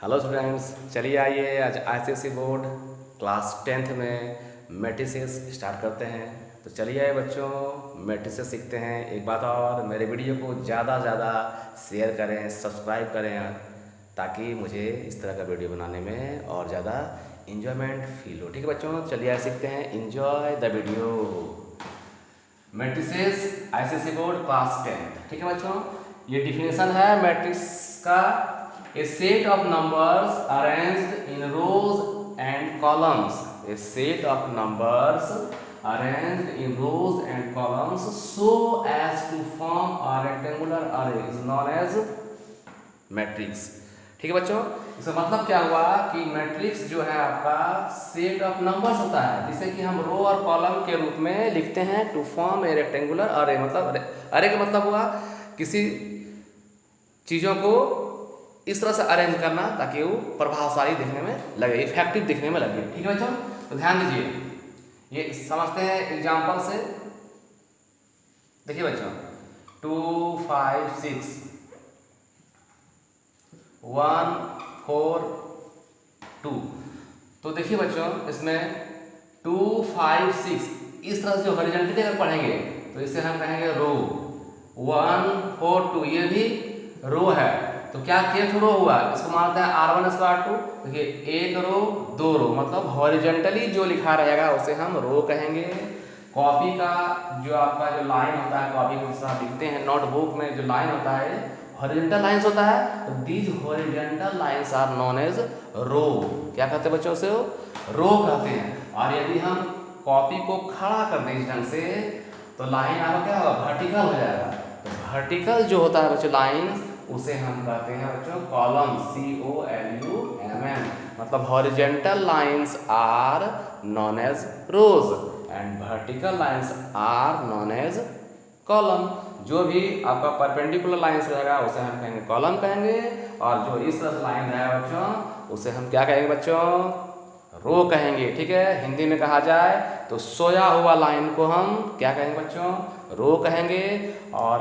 Hello students, चलिए आइए आज आईसीएसई बोर्ड क्लास 10th में मैट्रिसेस स्टार्ट करते हैं। तो चलिए आइए बच्चों, मैट्रिसेस सीखते हैं। एक बात और, मेरे वीडियो को ज़्यादा ज़्यादा शेयर करें, सब्सक्राइब करें, ताकि मुझे इस तरह का वीडियो बनाने में और ज़्यादा इन्जॉयमेंट फील हो। ठीक है बच्चों, चलिए आइए सीखते हैं। Enjoy the video. Matrices ICSE board class 10th। ठीक है बच्चों, ये डिफिनेशन है मैट्रिक्स का। A set of numbers arranged in rows and columns. A set of numbers arranged in rows and columns so as to form a rectangular array is known as matrix. ठीक है बच्चों, इसका मतलब क्या हुआ कि मैट्रिक्स जो है आपका सेट ऑफ नंबर्स होता है, जिसे कि हम रो और कॉलम के रूप में लिखते हैं टू फॉर्म ए रेक्टेंगुलर अरे। मतलब अरे का मतलब हुआ किसी चीज़ों को इस तरह से अरेंज करना ताकि वो प्रभावशाली दिखने में लगे, इफेक्टिव दिखने में लगे। ठीक है बच्चों, तो ध्यान दीजिए, ये समझते हैं एग्जाम्पल से। देखिए बच्चों, 2 5 6 1 4 2। तो देखिए बच्चों, इसमें 2 5 6 इस तरह से जो हॉरिजॉन्टली अगर पढ़ेंगे तो इसे हम कहेंगे रो। 1 4 2 ये भी रो है। तो क्या kth रो हुआ, इसको मानते हैं R1 स्क्वायर 2। देखिए, एक रो दो रो, मतलब हॉरिजॉन्टली जो लिखा रहेगा उसे हम रो कहेंगे। कॉपी का जो आपका जो लाइन होता है, कॉपी को जिस तरह लिखते हैं नोटबुक में, जो लाइन होता है हॉरिजॉन्टल लाइंस होता है। तो these horizontal lines are known as row. क्या कहते हैं बच्चों, से रो कहते हैं। और यदि हम कॉपी को खड़ा कर दें इस ढंग से तो लाइन आपका क्या होगा, वर्टिकल हो जाएगा। तो वर्टिकल जो होता है बच्चों लाइंस, उसे हम कहते हैं बच्चों कॉलम, COLUMN। मतलब horizontal lines are known as rows and vertical lines are known as column. जो भी आपका परपेंडिकुलर लाइंस रहेगा उसे हम कहेंगे कॉलम कहेंगे, और जो इस तरह से लाइन रहेगा बच्चों उसे हम क्या कहेंगे बच्चों, रो कहेंगे। ठीक है, हिंदी में कहा जाए तो सोया हुआ लाइन को हम क्या कहेंगे बच्चों, रो कहेंगे। और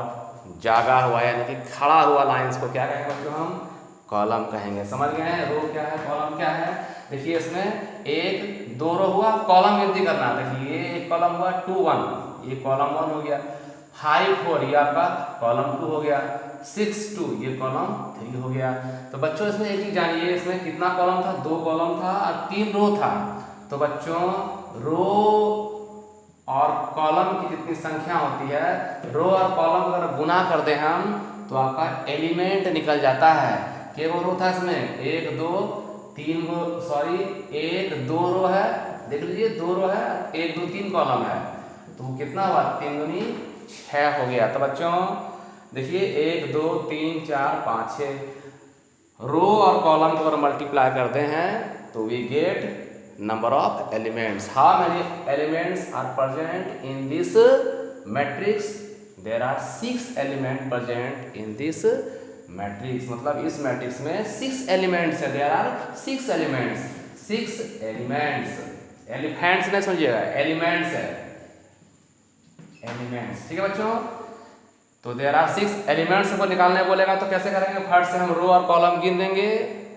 जागा हुआ यानी कि खड़ा हुआ लाइंस को क्या कहेंगे बच्चों, हम कॉलम कहेंगे। समझ गए हैं रो क्या है, कॉलम क्या है। देखिए, इसमें एक दो रो हुआ, कॉलम गिनती करना। देखिए, ये एक कॉलम हुआ 2 1, ये कॉलम 1 हो गया। 5 4 ये आपका कॉलम 2 हो गया। 6 2 ये कॉलम 3 हो गया। तो बच्चों इसमें एक चीज जानिए, इसमें कितना कॉलम था, 2 कॉलम था और 3 रो था। तो बच्चों रो और कॉलम की जितनी संख्या होती है, रो और कॉलम अगर गुना कर दें हम तो आपका एलिमेंट निकल जाता है। क्या रो था इसमें, 1 2 3 गो, सॉरी 1 2 रो है। देख लीजिए 2 रो है, 1 2 3 कॉलम है। तो कितना हुआ, 3 दूनी 6 हो गया। तो बच्चों देखिए 1 2 3 4 5 6 रो और कॉलम को अगर मल्टीप्लाई करते हैं तो we get number of elements. How many elements are present in this matrix? There are 6 elements present in this matrix. मतलब इस मैट्रिक्स में 6 elements है। There are 6 elements. 6 elements. Elephants नहीं समझिएगा, elements है, elements। ठीक है बच्चों, तो there are 6 elements को निकालने बोलेगा तो कैसे करेंगे, फट से हम रो और कॉलम गिन देंगे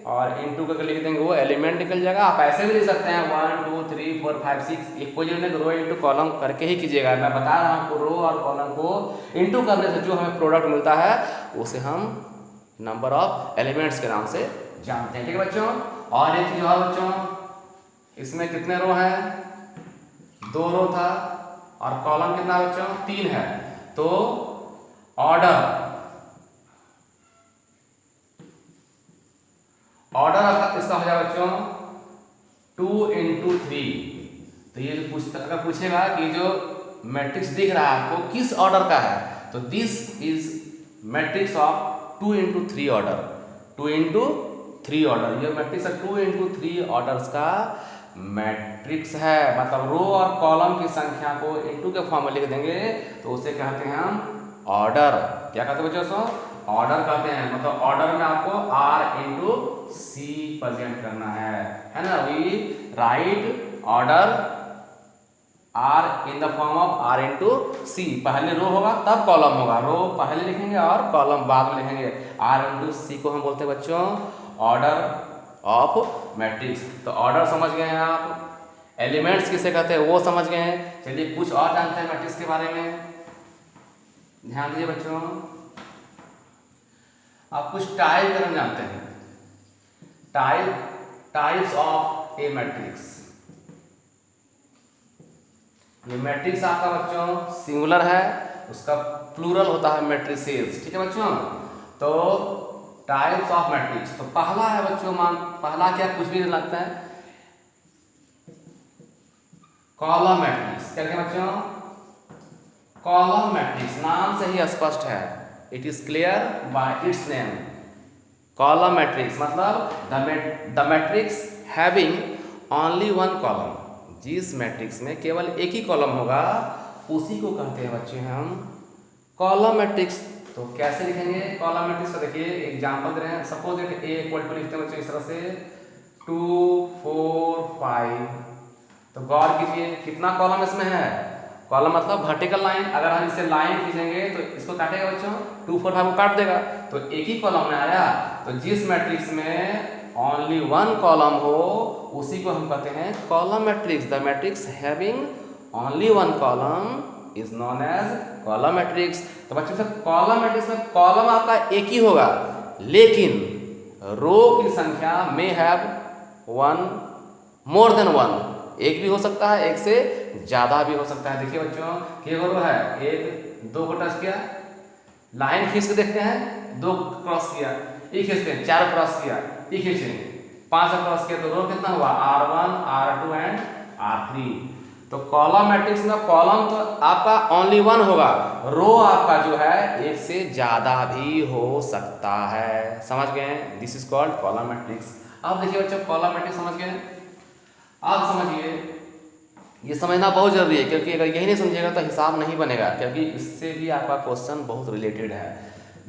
और इनटू करके लिख देंगे, वो एलिमेंट निकल जाएगा। आप ऐसे भी लिख सकते हैं 1 2 3 4 5 6, एक कोई जो रो इंटू कॉलम करके ही कीजिएगा। मैं बता रहा हूँ आपको, रो और कॉलम को इंटू करने से जो हमें प्रोडक्ट मिलता है उसे हम नंबर ऑफ एलिमेंट्स के नाम से जानते हैं। ठीक है बच्चों, और एक चीज और बच्चों, इसमें कितने रो हैं, 2 रो था और कॉलम कितना बच्चों, 3 है। तो ऑर्डर इसका हो जाएगा बच्चों 2 into 3। तो ये अगर पूछेगा कि जो मैट्रिक्स दिख रहा है आपको किस ऑर्डर का है, तो this is matrix of 2 into 3 order. 2 into 3 order, ये मैट्रिक्स 2 into 3 ऑर्डर्स का मैट्रिक्स है। मतलब रो और कॉलम की संख्या को इंटू के फॉर्म में लिख देंगे तो उसे कहते हैं हम ऑर्डर। क्या कहते हैं बच्चों, ऑर्डर कहते हैं। मतलब ऑर्डर में आपको R into C प्रेजेंट करना है ना। We write order R in the form of R into C। पहले रो होगा तब कॉलम होगा, रो पहले लिखेंगे और कॉलम बाद में लिखेंगे। R into C को हम बोलते हैं बच्चों ऑर्डर ऑफ मैट्रिक्स। तो ऑर्डर समझ गए हैं आप, एलिमेंट्स किसे कहते हैं वो समझ गए हैं। चलिए कुछ और जानते हैं मैट्रिक्स के बारे में, ध्यान दीजिए बच्चों। आप कुछ टाइप करना जानते हैं, टाइप्स ऑफ ए मैट्रिक्स। ये मैट्रिक्स आपका बच्चों सिंगुलर है, उसका प्लूरल होता है मैट्रिसेस, ठीक है बच्चों। तो टाइप्स ऑफ मैट्रिक्स, तो पहला है बच्चों, पहला क्या, कुछ भी नहीं लगता है, कॉलम मैट्रिक्स। क्या क्या बच्चों, कॉलम मैट्रिक्स, नाम से ही स्पष्ट है, it is clear by its name. Column matrix मतलब the matrix having only one column, जिस मैट्रिक्स में केवल एक ही कॉलम होगा उसी को कहते हैं बच्चे हम कॉलम मैट्रिक्स। तो कैसे लिखेंगे कॉलम मैट्रिक्स का, देखिए एग्जांपल दे रहे हैं। Suppose that A equal to लिखते हैं बच्चों इस तरह से 2 4 5। तो गौर कीजिए कितना कॉलम इसमें है, कॉलम मतलब वर्टिकल लाइन, अगर हम इसे लाइन खींचेंगे तो इसको काटेगा बच्चों, 2 4 5 को काट देगा, तो एक ही कॉलम में आया। तो जिस मैट्रिक्स में ओनली वन कॉलम हो उसी को हम कहते हैं column matrix. The matrix having only one column is known as column matrix. तो बच्चों से कॉलम मैट्रिक्स में कॉलम आपका एक ही होगा, लेकिन रो की संख्या में have one more than one, एक भी हो सकता है, एक से ज्यादा भी हो सकता है। देखिए बच्चों कि रो है, एक 2 को टच किया, लाइन खींच के देखते हैं, 2 क्रॉस किया, ये खींचते हैं, 4 क्रॉस किया, ये खींचेंगे, 5 क्रॉस किया, तो रो कितना हुआ, R1 R2 एंड R3। तो कॉलम मैट्रिक्स में कॉलम तो आपका ओनली वन होगा, रो आपका जो है एक से ज्यादा भी हो सकता है। समझ गए, this is called column matrix. अब देखिए बच्चों कॉलम मैट्रिक्स समझ गए, आप समझिए, ये समझना बहुत जरूरी है, क्योंकि अगर यही नहीं समझिएगा तो हिसाब नहीं बनेगा, क्योंकि इससे भी आपका क्वेश्चन बहुत रिलेटेड है।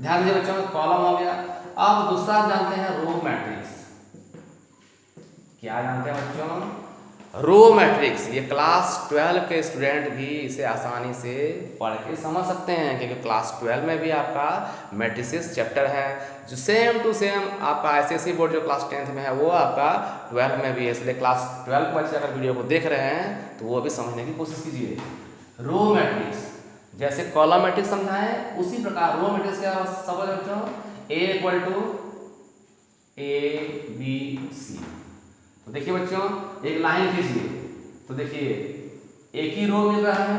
ध्यान दीजिए बच्चों, कॉलम हो गया। अब दूसरा जानते हैं रो मैट्रिक्स। क्या जानते हैं बच्चों, रो मैट्रिक्स। ये क्लास 12 के स्टूडेंट भी इसे आसानी से पढ़ के समझ सकते हैं, क्योंकि क्लास 12 में भी आपका मैट्रिसेस चैप्टर है, जो सेम टू सेम आपका एसएससी बोर्ड जो क्लास 10th में है वो आपका 12 में भी है। इसलिए क्लास 12 के बच्चे अगर वीडियो को देख रहे हैं तो वो भी समझने की कोशिश कीजिए। रो मैट्रिक्स जैसे कॉलम मैट्रिक्स समझाएं, उसी प्रकार रो मैट्रिक्स क्या समझ बच्चों, A इक्वल टू ABC। तो देखिए बच्चों एक लाइन खींचिए, तो देखिए एक ही रो मिल रहा है,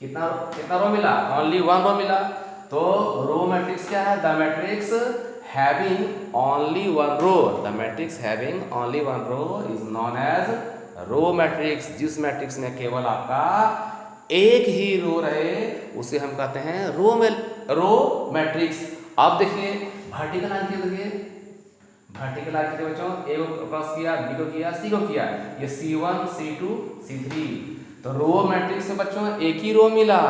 कितना कितना रो मिला, ओनली वन रो मिला। तो रो मैट्रिक्स क्या है, the matrix having only one row, the matrix having only one row is known as row matrix. जिस मैट्रिक्स में केवल आपका एक ही रो रहे उसे हम कहते हैं रो मैट्रिक्स। अब देखिए वर्टिकल लाइन के देखिए, वर्टिकल लाइन के बच्चों ए को क्रॉस किया, बी को किया, सी को किया, ये C1 C2 C3। तो रो मैट्रिक्स में बच्चों एक ही रो मिला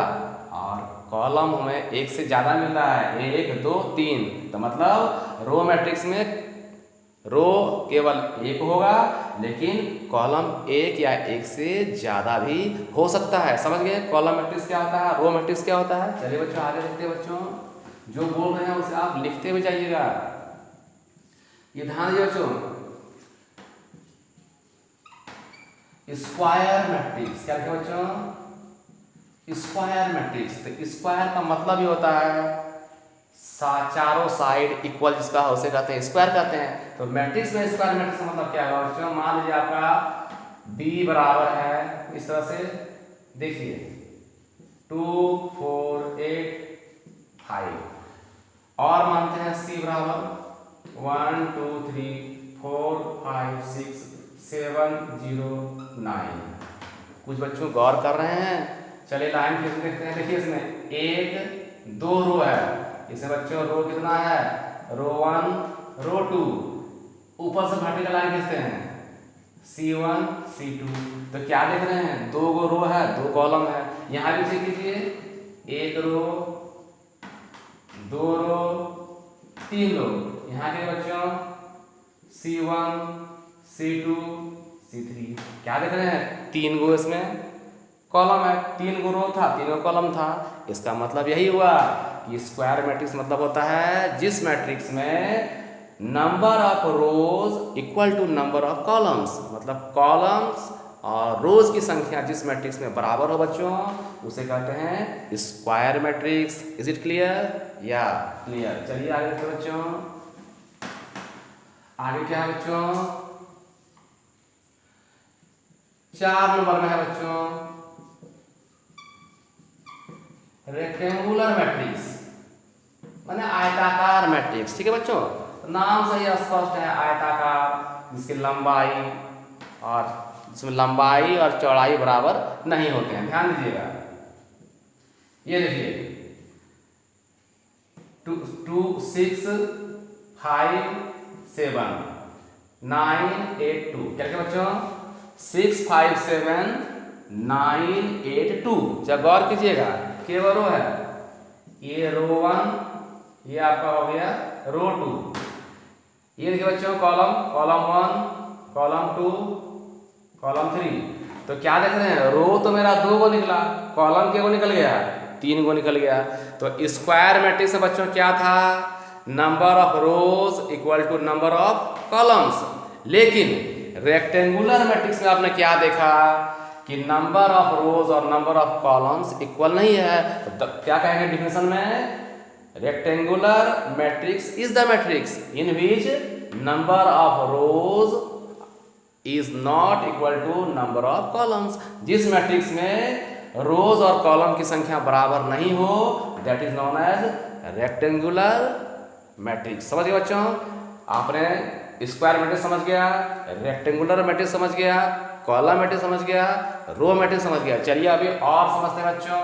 और कॉलम हमें एक से ज्यादा मिल रहा है, 1 2 3। तो मतलब रो मैट्रिक्स में रो केवल एक होगा, लेकिन कॉलम एक या एक से ज्यादा भी हो सकता है। समझ गए कॉलम मैट्रिक्स क्या होता है, रो मैट्रिक्स क्या होता है। चलिए बच्चों आगे देखते हैं, बच्चों जो बोल रहे हैं उसे आप लिखते हुए जाइएगा। ये ध्यान दीजिए बच्चों, स्क्वायर मैट्रिक्स। क्या क्या बच्चों, स्क्वायर मैट्रिक्स। तो स्क्वायर का मतलब ही होता है चारों साइड इक्वल, जिसका उसे कहते हैं स्क्वायर कहते हैं। तो मैट्रिक्स में स्क्वायर मैट्रिक्स का मतलब क्या होगा बच्चों, मान लीजिए आपका B बराबर है इस तरह से, देखिए 2 4 8 5, और मानते हैं C बराबर 1 2 3 4 5 6 7 0 9। कुछ बच्चों गौर कर रहे हैं, चलिए लाइन खींच देखते हैं। देखिए इसमें 1 2 रो है, इसमें बच्चों रो कितना है, रो 1 रो 2, ऊपर से वर्टिकल लाइन खींचते हैं C1 C2। तो क्या देख रहे हैं, 2 गो रो है, 2 कॉलम है। यहाँ भी चेक कीजिए, 1 रो 2 रो 3 रो, यहाँ के बच्चों C1 C2 C3। क्या देख रहे हैं, 3 गो इसमें कॉलम है, 3 गो रो था, 3 गो कॉलम था। इसका मतलब यही हुआ कि स्क्वायर मैट्रिक्स मतलब होता है जिस मैट्रिक्स में number of rows equal to number of columns, मतलब कॉलम्स और रोज की संख्या जिस मैट्रिक्स में बराबर हो बच्चों उसे कहते हैं square matrix. Is it clear? या क्लियर। चलिए आगे देखते बच्चों, आगे क्या है बच्चों, 4 नंबर में है बच्चों रेक्टेंगुलर मैट्रिक्स, माने आयताकार मैट्रिक्स। ठीक है बच्चों, नाम से ही स्पष्ट है, आयताकार, जिसकी लंबाई और जिसमें लंबाई और चौड़ाई बराबर नहीं होते हैं। ध्यान दीजिएगा, ये देखिए 2 6 5 7 9 8 2, क्या क्या बच्चों 6 5 7 9 8 2। जब गौर कीजिएगा केवल रो है, ये रो 1, ये आपका हो गया रो 2। ये देखिए बच्चों कॉलम 1, कॉलम 2, कॉलम 3। तो क्या देख रहे हैं, रो तो मेरा 2 को निकला, कॉलम के को निकल गया 3 को निकल गया। तो स्क्वायर मैट्रिक्स में बच्चों क्या था, number of rows equal to number of columns. लेकिन रेक्टेंगुलर मैट्रिक्स में आपने क्या देखा कि नंबर ऑफ रोज और नंबर ऑफ कॉलम्स इक्वल नहीं है। तो क्या कहेंगे डिफिनेशन में, rectangular matrix is the matrix in which number of rows is not equal to number of columns. जिस मैट्रिक्स में रोज और कॉलम की संख्या बराबर नहीं हो that is known as rectangular matrix. समझ गए बच्चों, आपने स्क्वायर मैट्रिक्स समझ गया, रेक्टेंगुलर मैट्रिक्स समझ गया, कॉलम मैट्रिक्स समझ गया, रो मैट्रिक्स समझ गया। चलिए अभी और समझते हैं बच्चों,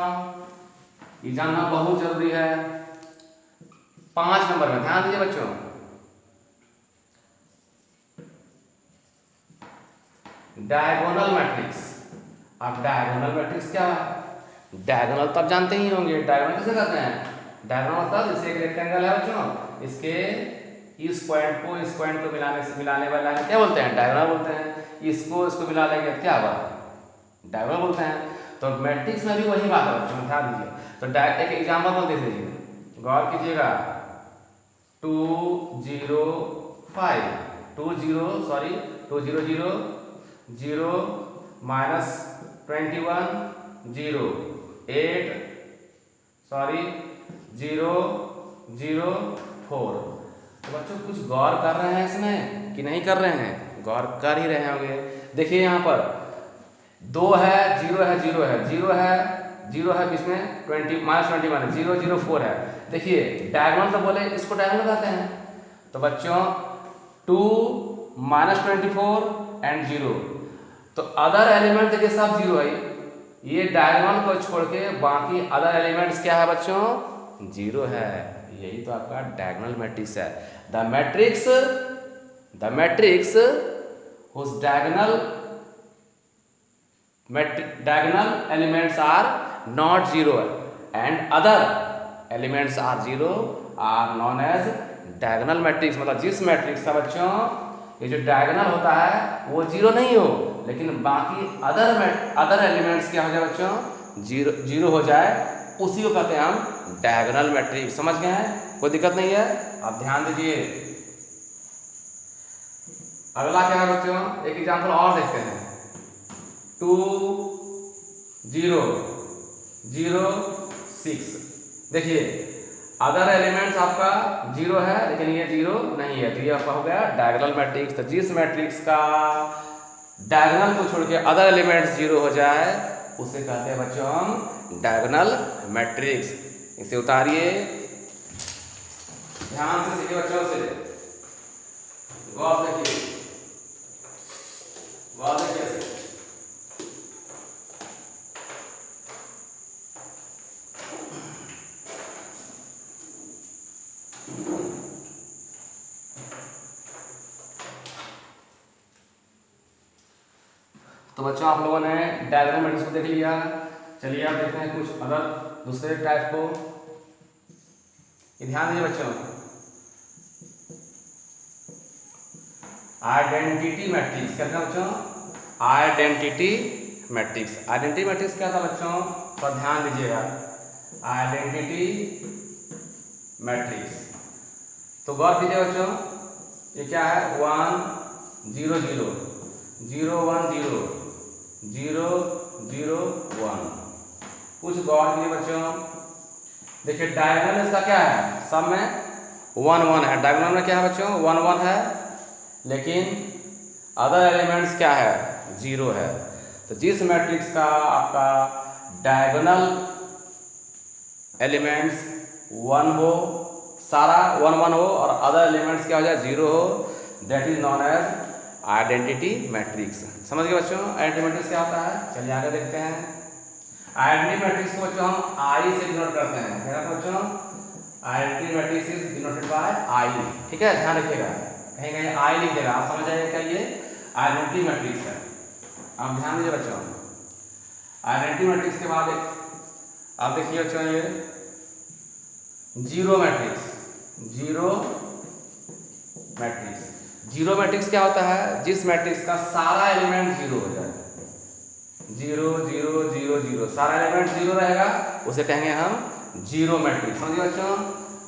ये जानना बहुत जरूरी है। 5 नंबर में ध्यान दीजिए बच्चों, डायगोनल मैट्रिक्स। अब डायगोनल मैट्रिक्स क्या है, डायगोनल तो आप जानते ही होंगे, डायगोनल किसे कहते हैं, डायगोनल मतलब जैसे एक रेक्टेंगल है बच्चों, इसके इस पॉइंट को इस पॉइंट को मिलाने वाला है क्या बोलते हैं, डायगोनल बोलते हैं। इसको मिला लेंगे क्या हुआ, डायगोनल बोलते हैं। तो मैट्रिक्स में भी वही बात है बच्चों, ध्यान दीजिए। तो एक एग्जाम्पल देख लीजिए, गौर कीजिएगा 2 0 5 2 0 सॉरी 2 0 0 0 -21 0 8 सॉरी 0 0 4। तो बच्चों कुछ गौर कर रहे हैं इसमें कि नहीं कर रहे हैं, गौर कर ही रहे होंगे। देखिए यहाँ पर 2 है 0 है 0 है 0 है 0 है बीच में 20 -21 0 0 4 है। देखिए डायगोनल तो बोले इसको डायगोनल कहते हैं। तो बच्चों 2 -24 एंड 0, तो अदर एलिमेंट देखिए सब 0 है, ये डायगोनल को छोड़ के बाकी अदर एलिमेंट्स क्या है बच्चों, 0 है। यही तो आपका डायगोनल मैट्रिक्स है। The matrix whose diagonal elements are not 0 and other elements are 0 are known as diagonal matrix। मतलब जिस मैट्रिक्स का बच्चों ये जो डायगोनल होता है वो 0 नहीं हो, लेकिन बाकी अदर एलिमेंट्स क्या हो जाए बच्चों, 0 हो जाए, उसी को कहते हैं हम डायगोनल मैट्रिक्स। समझ गए हैं, कोई दिक्कत नहीं है। अब ध्यान दीजिए, अगला क्या है बच्चों, एक एग्जांपल और देखते हैं। 2 0 0 6। देखिए अदर एलिमेंट्स आपका 0 है लेकिन ये 0 नहीं है, तो ये आपका हो गया डायगोनल मैट्रिक्स। तो जिस मैट्रिक्स का डायगोनल को छोड़ के अदर एलिमेंट्स 0 हो जाए उसे कहते हैं बच्चों हम डायगोनल मैट्रिक्स। इसे उतारिए, ध्यान से सीखिए बच्चों, से गौर देखिए, गौर देखिए ऐसे। तो बच्चों आप लोगों ने डायग्राम मैट्रिक्स को देख लिया। चलिए आप देखते हैं कुछ अदर दूसरे टाइप को। ध्यान दीजिए बच्चों, आइडेंटिटी मैट्रिक्स क्या था बच्चों, आइडेंटिटी मैट्रिक्स। आइडेंटिटी मैट्रिक्स क्या था बच्चों, पर ध्यान दीजिएगा, आइडेंटिटी मैट्रिक्स। तो गौर कीजिए बच्चों, ये क्या है 1 0 0 0 1 0 0 0 1। कुछ गौर कीजिए बच्चों, देखिए डायगोनल इसका क्या है, सब में 1 1 है, डायगोनल में क्या है बच्चों 1 1 है, लेकिन अदर एलिमेंट्स क्या है 0 है। तो जिस मैट्रिक्स का आपका डायगोनल एलिमेंट्स 1 हो, सारा 1 1 हो और अदर एलिमेंट्स क्या हो जाए 0 हो, that is known as identity matrix. समझ गए बच्चों आइडेंटिटी मैट्रिक्स क्या होता है? चलिए आगे देखते हैं। आइडेंटिटी मैट्रिक्स को बच्चों हम आई से डिनोट करते हैं। क्या बच्चों? Identity matrix is denoted by I. ठीक है, ध्यान रखिएगा, कहीं कहीं आई लिख देगा, आप समझ जाइए क्या ये आइडेंटिटी मैट्रिक्स है। आप ध्यान दीजिए बच्चों, आइडेंटिटी मैट्रिक्स के बाद आप देखिए बच्चों ये zero matrix. Zero matrix, zero matrix क्या होता है? जिस मैट्रिक्स का सारा एलिमेंट 0 हो जाए, 0 0 0 0, सारा एलिमेंट 0 रहेगा, उसे कहेंगे हम जीरो मैट्रिक्स। समझिए बच्चों,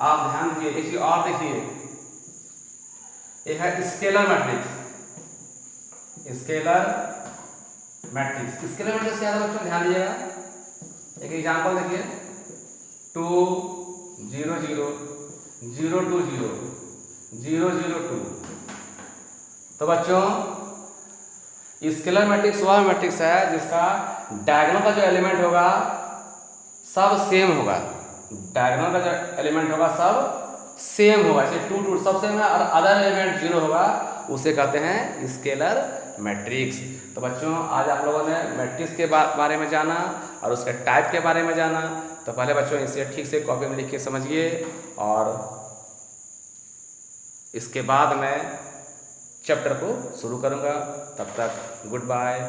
आप ध्यान दीजिए। एक चीज और देखिए, एक है scalar matrix. Scalar matrix, scalar matrix क्या है बच्चों? ध्यान दीजिएगा, एक एग्जांपल देखिए 2 0 0 0 2 0 0 0 2। तो बच्चों स्केलर मैट्रिक्स वह मैट्रिक्स है जिसका डायगोनल का जो एलिमेंट होगा सब सेम होगा। डायगोनल का जो एलिमेंट होगा सब सेम होगा, जैसे 2 2 सब सेम है और अदर एलिमेंट 0 होगा, उसे कहते हैं स्केलर मैट्रिक्स। तो बच्चों आज आप लोगों ने मैट्रिक्स के बारे में जाना और उसके टाइप के बारे में जाना। तो पहले बच्चों इसे ठीक से कॉपी में लिख के समझिए, और इसके बाद मैं चैप्टर को शुरू करूँगा। तब तक गुड बाय।